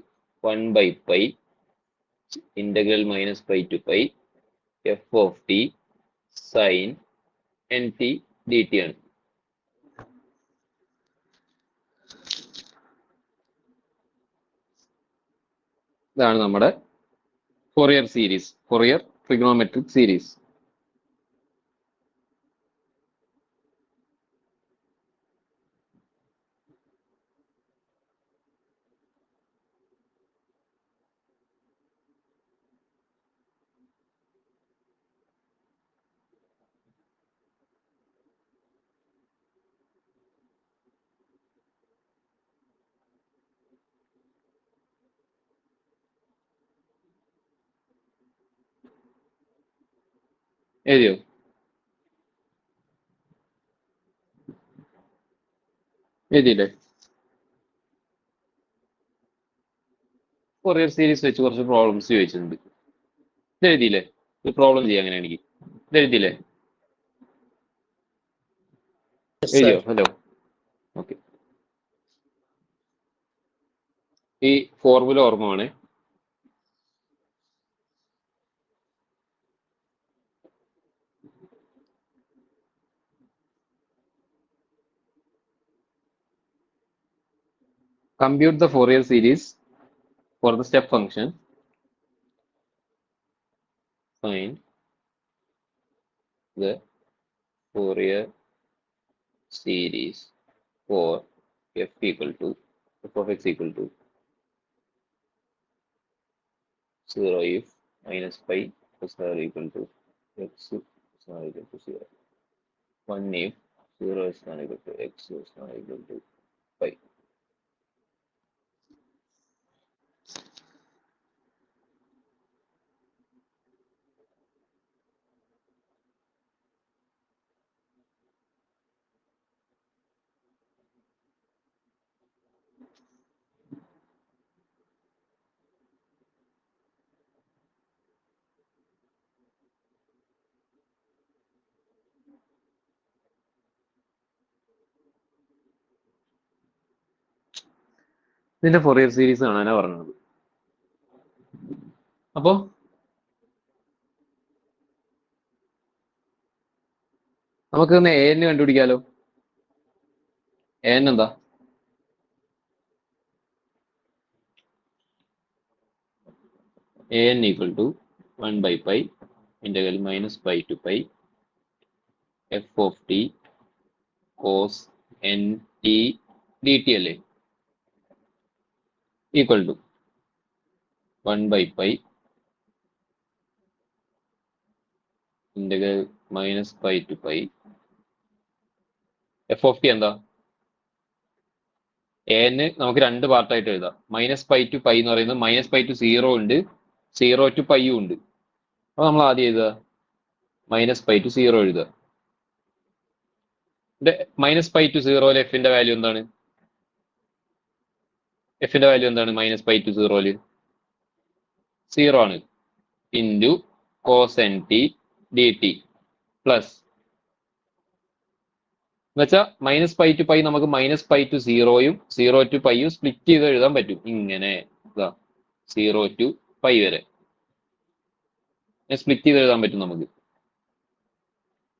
1/π integral minus pi to pi F of T sine N T D T ആണ്. ഇതാണ് നമ്മുടെ Fourier trigonometric series. എഴുതിയോ? എഴുതിയില്ലേ? Fourier series വെച്ച് കുറച്ച് പ്രോബ്ലംസ് ചോദിച്ചിട്ടുണ്ട്. ഇത് എഴുതിയില്ലേ? ഒരു പ്രോബ്ലം ചെയ്യാം അങ്ങനെയാണെങ്കിൽ. ഇത് എഴുതിയില്ലേ? എഴുതിയോ? Hello, okay. ഈ ഫോർമുല ഓർമ്മ വേണേ. Compute the Fourier series for the step function. Find the Fourier series for f of x equal to 0 if minus pi is not equal to x is not equal to 0. 1 if 0 is not equal to x is not equal to pi. ഇതിന്റെ Fourier series കാണാനാ പറഞ്ഞത്. അപ്പോ നമുക്ക് ഇന്ന് an കണ്ടുപിടിക്കാലോ. an എന്താ? an equal to 1 by pi integral minus pi to pi f of t cos nt dt അല്ലേ equal to 1 by pi integral minus pi to pi f of t എന്താ? an നമുക്ക് രണ്ട് പാർട്ടായിട്ട് എഴുതാം. Minus pi to pi എന്ന് പറയുന്നത് minus pi to 0 ഉണ്ട്, 0 to പൈയും ഉണ്ട്. അപ്പൊ നമ്മൾ ആദ്യം എഴുതുക മൈനസ് പൈ ടു 0 എഴുതുക. മൈനസ് പൈ ടു 0 എഫിന്റെ വാല്യൂ എന്താണ്? എഫിന്റെ വാല്യൂ എന്താണ് മൈനസ് പൈ ടു 0 0 ആണ്. Into cos N T D T plus എന്നുവെച്ചാൽ മൈനസ് പൈ ടു പൈ നമുക്ക് മൈനസ് പൈ ടു 0യും 0 ടു പൈയും സ്പ്ലിറ്റ് ചെയ്ത് എഴുതാൻ പറ്റും. ഇങ്ങനെ 0 ടു പൈ വരെ സ്പ്ലിറ്റ് ചെയ്ത് എഴുതാൻ പറ്റും നമുക്ക്.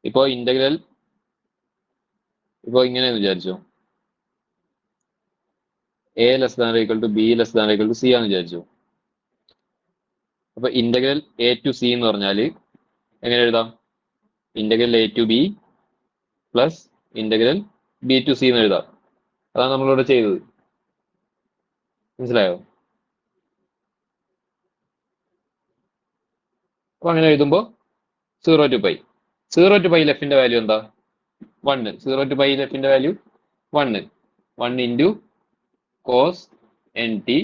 ഇപ്പോ ഇന്റഗ്രൽ ഇപ്പോ ഇങ്ങനെയെന്ന് വിചാരിച്ചോ, a less than equal to B less than equal to C ആണെന്ന് വിചാരിച്ചോ. അപ്പൊ ഇന്റഗ്രൽ എ ടു സി എന്ന് പറഞ്ഞാൽ എങ്ങനെ എഴുതാം? Integral A to B plus integral B to C എന്ന് എഴുതാം. അതാണ് നമ്മളിവിടെ ചെയ്തത്. മനസ്സിലായോ? അപ്പൊ അങ്ങനെ എഴുതുമ്പോ 0 ടു പൈ 0 ടു പൈ ലെഫിന്റെ വാല്യൂ എന്താ? 1. 0 ടു പൈ ലെഫിന്റെ value 1. 1 into cos N T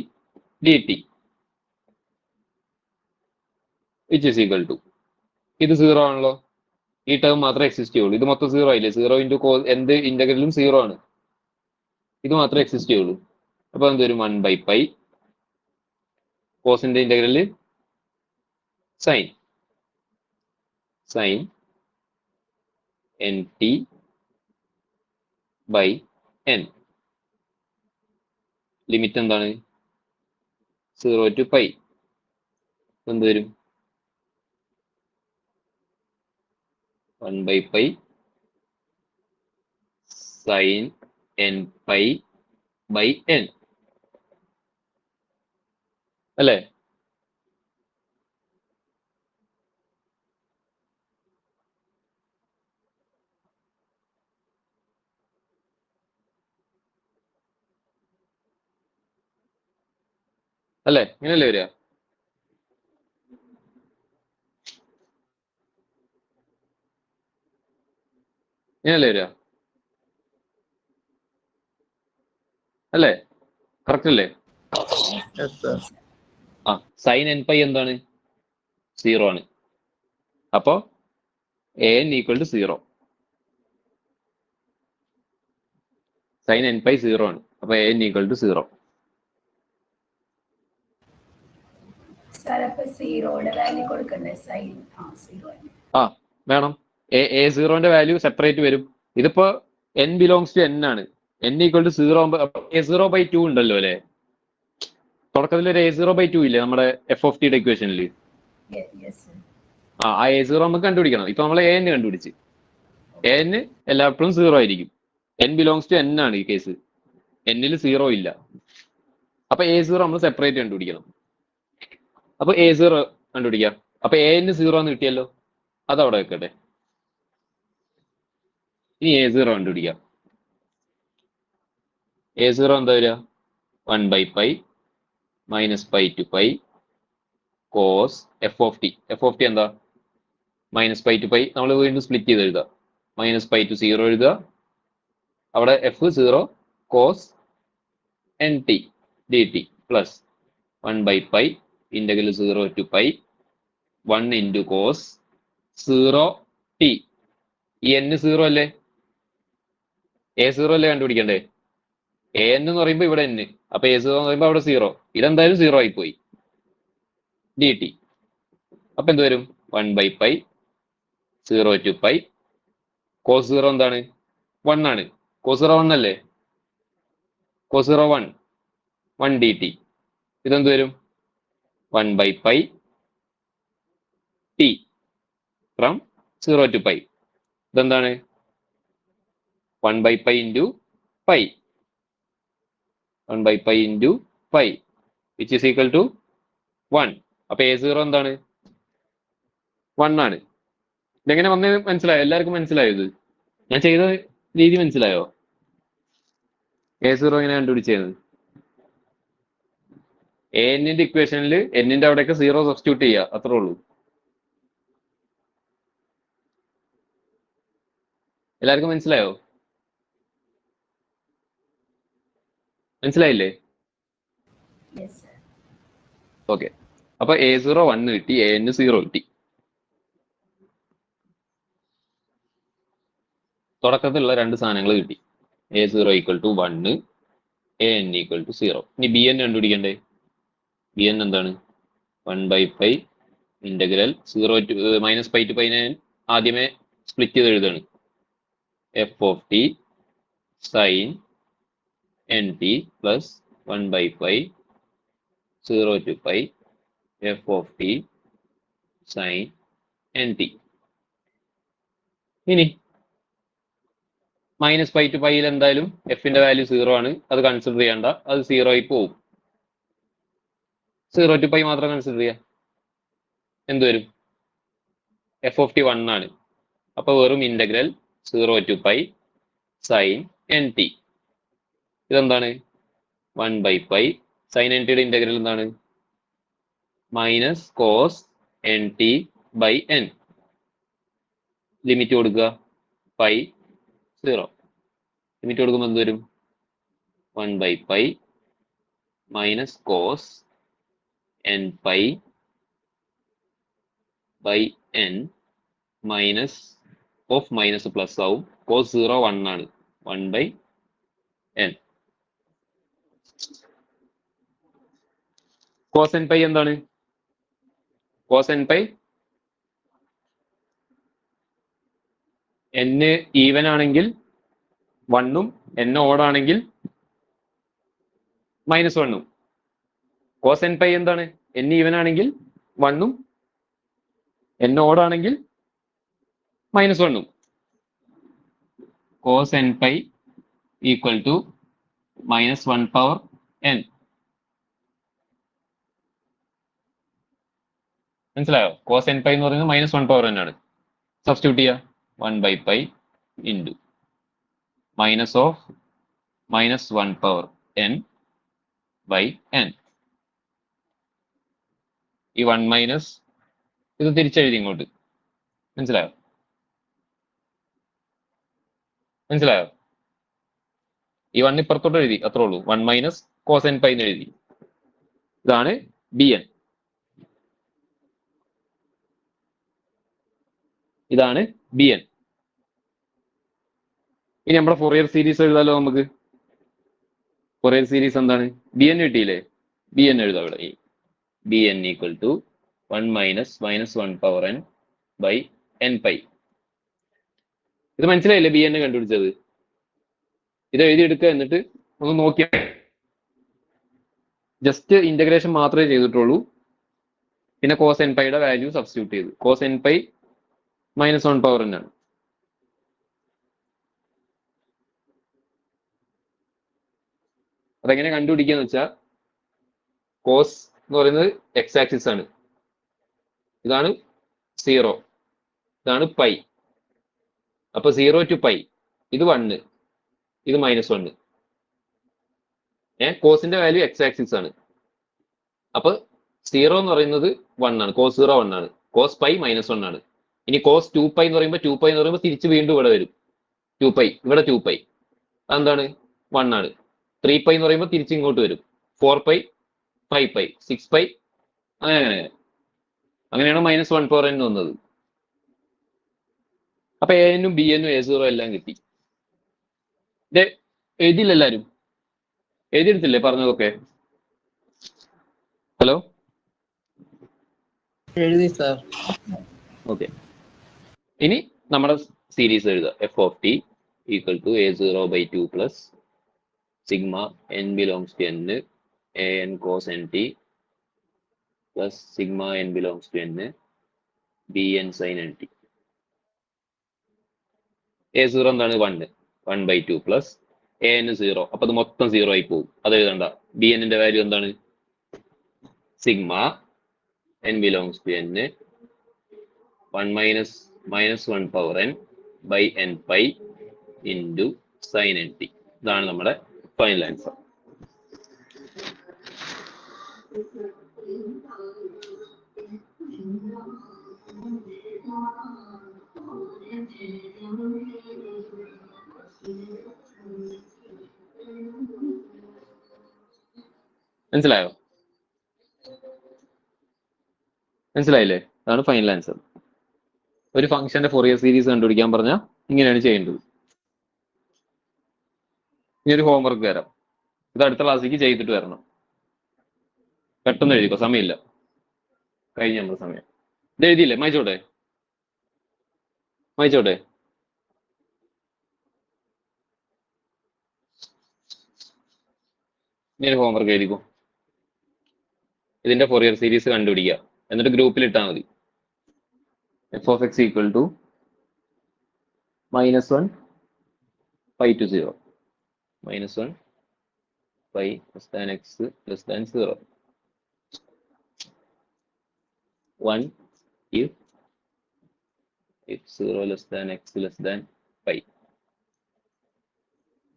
D T which is equal to, ഇത് 0 ആണല്ലോ, ഈ ടേം മാത്രമേ എക്സിസ്റ്റ് ചെയ്യുള്ളൂ. ഇത് മൊത്തം 0 ആയില്ലേ? 0 ഇൻറ്റു കോസ് എന്ത് ഇന്റഗ്രലും 0 ആണ്. ഇത് മാത്രമേ എക്സിസ്റ്റ് ചെയ്യുള്ളൂ. അപ്പൊ എന്ത് വരും? 1 ബൈ പൈ കോസിന്റെ integral sine N T by N. Limit എന്താണ്? 0 ടു പൈ എന്ത് വരും? 1 by pi sine N pi by N അല്ലേ? അല്ലേ? ഇങ്ങനെയല്ലേ വരിക? ഇങ്ങനെയല്ലേ വരിക? അല്ലേ? കറക്റ്റ് അല്ലേ? ആ സൈൻ എൻ പൈ എന്താണ്? 0 ആണ്. അപ്പോ an equal to 0. Sine N pi 0 ആണ്. അപ്പൊ an ഈക്വൽ ടു 0. ആ വേണം. a0ന്റെ വാല്യൂ സെപ്പറേറ്റ് വരും. ഇതിപ്പോ n ബിലോങ്സ് ടു n ആണ്. n ഈക്വൽ ടു 0 ആകുമ്പോ a0 ബൈ 2 ഉണ്ടല്ലോ അല്ലെ? തുടക്കത്തിൽ ഒരു a0 ബൈ 2 ഇല്ലേ നമ്മുടെ എഫ് ഓഫ് ടിയുടെ ഇക്വേഷനിൽ? ആ a0 നമുക്ക് കണ്ടുപിടിക്കണം. ഇപ്പൊ നമ്മൾ an കണ്ടുപിടിച്ച്. an എല്ലായ്പ്പോഴും 0 ആയിരിക്കും. n ബിലോങ്സ് ടു n ആണ് ഈ കേസ്. n-ൽ 0 ഇല്ല. അപ്പൊ a0 നമ്മൾ സെപ്പറേറ്റ് കണ്ടുപിടിക്കണം. അപ്പൊ a0 കണ്ടുപിടിക്കാം. അപ്പൊ an 0 എന്ന് കിട്ടിയല്ലോ, അതവിടെ വെക്കട്ടെ. ഇനി a0 കണ്ടുപിടിക്കാം. a0 എന്താ വരിക? 1/π minus π to π cos F of T എന്താ? -π to π. നമ്മൾ വീണ്ടും സ്പ്ലിറ്റ് ചെയ്ത് എഴുതുക. -π to 0 എഴുതുക. അവിടെ f0 cos nt dt plus 1/π integral 0 to π 1 into cos 0t. ഈ n 0 അല്ലേ? a0 അല്ലേ കണ്ടുപിടിക്കണ്ടേ? an എന്ന് പറയുമ്പോൾ ഇവിടെ n, അപ്പൊ a0 എന്ന് പറയുമ്പോൾ അവിടെ 0. ഇതെന്തായാലും 0 ആയി പോയി. dt അപ്പൊ എന്ത് വരും? 1/π 0 to π cos 0 എന്താണ്? 1 ആണ്. cos 0 1 അല്ലേ? cos 0 1 dt. ഇതെന്ത് വരും? 1/π t ഫ്രം 0 to π. ഇതെന്താണ്? 1/π into π. 1/π into π which is equal to 1. അപ്പൊ a0 എന്താണ്? 1 ആണ്. ഇതെങ്ങനെ വന്ന് മനസ്സിലായോ? എല്ലാവർക്കും മനസ്സിലായോ? ഇത് ഞാൻ ചെയ്ത രീതി മനസ്സിലായോ? a0 എങ്ങനെ കണ്ടുപിടിച്ചത്? an-ന്റെ ഇക്വേഷനിൽ n-ന്റെ അവിടെയൊക്കെ 0 സബ്സ്റ്റിറ്റ്യൂട്ട് ചെയ്യുക, അത്രേ ഉള്ളൂ. എല്ലാവർക്കും മനസ്സിലായോ? മനസ്സിലായില്ലേ? Yes, sir. ഓക്കെ. അപ്പൊ a0 1 കിട്ടി, an 0 കിട്ടി. തുടക്കത്തിലുള്ള രണ്ട് സാധനങ്ങൾ കിട്ടി. a0 equal to 1, an equal to 0. ഇനി bn കണ്ടുപിടിക്കണ്ടേ? bn എന്താണ്? 1/π ഇന്റഗ്രൽ 0 to -π to π ആദ്യമേ സ്പ്ലിറ്റ് ചെയ്ത് എഴുതാണ്. f of t sin nt plus 1/π 0 to π f of t sin nt. ഇനി -π to π എന്തായാലും എഫിന്റെ വാല്യൂ 0 ആണ്, അത് കൺസിഡർ ചെയ്യണ്ട, അത് 0 ആയി പോവും. 0 to π മാത്രം കൺസിഡർ ചെയ്യാം. എന്ത് വരും? f of t 1 ആണ്. അപ്പൊ വെറും ഇന്റഗ്രൽ 0 to π sin nt. ഇതെന്താണ്? 1/π sin nt യുടെ ഇന്റഗ്രൽ എന്താണ്? Minus cos nt by n. Limit കൊടുക്കുക π 0. ലിമിറ്റ് കൊടുക്കുമ്പോൾ എന്ത് വരും? 1/π minus cos nπ by n minus of minus plus ആവും. കോസ് 0 1 ആണ്. 1/n. കോസ് nπ എന്താണ്? കോസ് nπ n ഈവൻ ആണെങ്കിൽ 1ഉം n ഓഡ് ആണെങ്കിൽ -1ഉം. കോസ് nπ എന്താണ്? n ഈവൻ ആണെങ്കിൽ 1ഉം n ഓഡ് ആണെങ്കിൽ -1ഉം. Cos nπ equal to -1/n. മനസ്സിലായോ? കോസ് nπ എന്ന് പറയുന്നത് -1/n ആണ്. സബ്സ്റ്റിറ്റ്യൂട്ട് ചെയ്യുക. 1/π into minus of -1/n by n. ഈ 1 മൈനസ് ഇത് തിരിച്ചെഴുതി ഇങ്ങോട്ട്. മനസ്സിലായോ? മനസ്സിലായോ? ഈ 1 ഇപ്പുറത്തോട്ട് എഴുതി, അത്രേ ഉള്ളൂ. 1 മൈനസ് കോസ് nπ എന്ന് എഴുതി. ഇതാണ് bn. ഇതാണ് bn. ഇനി നമ്മുടെ ഫൊറിയർ സീരീസ് എഴുതാലോ നമുക്ക്. ഫൊറിയർ സീരീസ് എന്താണ്? bn കിട്ടിയില്ലേ? bn എഴുതാം ഇവിടെ. bn equal to 1 minus -1/n by nπ. ഇത് മനസ്സിലായില്ലേ bn കണ്ടുപിടിച്ചത്? ഇത് എഴുതിയെടുക്കുക, എന്നിട്ട് ഒന്ന് നോക്കിയാൽ ജസ്റ്റ് ഇന്റഗ്രേഷൻ മാത്രമേ ചെയ്തിട്ടുള്ളൂ. പിന്നെ കോസ് nπയുടെ വാല്യൂ സബ്സ്റ്റിറ്റ്യൂട്ട് ചെയ്തു. കോസ് nπ -1/n ആണ്. അതെങ്ങനെ കണ്ടുപിടിക്കുക എന്ന് വെച്ചാൽ, കോസ് എന്ന് പറയുന്നത് എക്സ് ആക്സിസ് ആണ്. ഇതാണ് 0, ഇതാണ് π. അപ്പൊ 0 to π ഇത് 1, ഇത് -1. കോസിന്റെ വാല്യൂ എക്സ് ആക്സിസ് ആണ്. അപ്പൊ 0 എന്ന് പറയുന്നത് 1 ആണ്. കോസ് 0 1 ആണ്. കോസ് പൈ -1 ആണ്. ഇനി കോസ് 2π എന്ന് പറയുമ്പോൾ തിരിച്ച് വീണ്ടും ഇവിടെ വരും. 2π ഇവിടെ 2π അതെന്താണ് 1 ആണ്. 3π എന്ന് പറയുമ്പോൾ തിരിച്ച് ഇങ്ങോട്ട് വരും. 4π 5π 6π അങ്ങനെയാണ് -1/n വന്നത്. അപ്പൊ an-ഉം bn-ഉം a0 എല്ലാം കിട്ടി. ഇത് എഴുതിയില്ല എല്ലാരും? എഴുതിയെടുത്തില്ലേ പറഞ്ഞതൊക്കെ? ഹലോ, എഴുതി സാർ. ഓക്കെ. ഇനി നമ്മുടെ സീരീസ് എഴുതുക. f of t equal to a0/2 plus sigma n belongs to n an cos nt plus sigma n belongs to n bn sin nt. a0 എന്താണ് 1, 1/2 plus an 0. അപ്പൊ അത് മൊത്തം 0 ആയി പോകും. അത് എഴുതണ്ട. bn-ന്റെ വാല്യൂ എന്താണ്? Sigma n belongs to n 1 minus 1 power n by n pi into sin nt. ഇതാണ് നമ്മുടെ ഫൈനൽ ആൻസർ. മനസ്സിലായോ? മനസ്സിലായില്ലേ? അതാണ് ഫൈനൽ ആൻസർ. ഒരു ഫംഗ്ഷന്റെ ഫോറിയർ സീരീസ് കണ്ടുപിടിക്കാൻ പറഞ്ഞാൽ ഇങ്ങനെയാണ് ചെയ്യേണ്ടത്. ഇനി ഒരു ഹോംവർക്ക് തരാം. ഇത് അടുത്ത ക്ലാസ്സിലേക്ക് ചെയ്തിട്ട് വരണം. പെട്ടെന്ന് എഴുതിക്കോ, സമയമില്ല, കഴിഞ്ഞ നമ്മുടെ സമയം. ഇത് എഴുതിയില്ലേ? മായ്ച്ചോട്ടെ? ഇനി ഒരു ഹോംവർക്ക് എഴുതിക്കോ. ഇതിന്റെ ഫോറിയർ സീരീസ് കണ്ടുപിടിക്കുക. എന്നിട്ട് ഗ്രൂപ്പിൽ ഇട്ടാൽ മതി. f of x equal to -1 pi to 0 -1 pi less than x less than 0 1 if 0 less than x less than pi.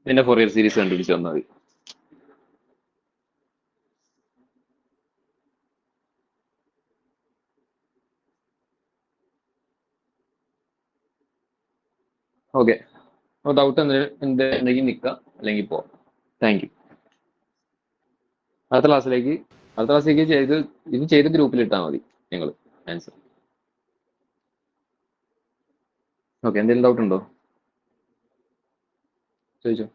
ഇതിന്റെ ഫോറിയർ സീരീസ് കണ്ടുപിടിച്ച് വന്നാൽ മതി. ഓക്കെ. ഡൗട്ട് എന്തെങ്കിലും നിൽക്കാം, അല്ലെങ്കിൽ പോവാം. Thank you. അടുത്ത ക്ലാസ്സിലേക്ക് ഇത് ചെയ്ത് ഗ്രൂപ്പിൽ ഇട്ടാൽ മതി നിങ്ങൾ ആൻസർ. ഓക്കെ. എന്തെങ്കിലും ഡൗട്ട് ഉണ്ടോ? ചോദിച്ചോ.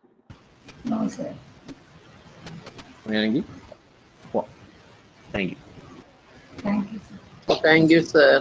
അങ്ങനെയാണെങ്കിൽ പോവാം. Thank you. Thank you sir.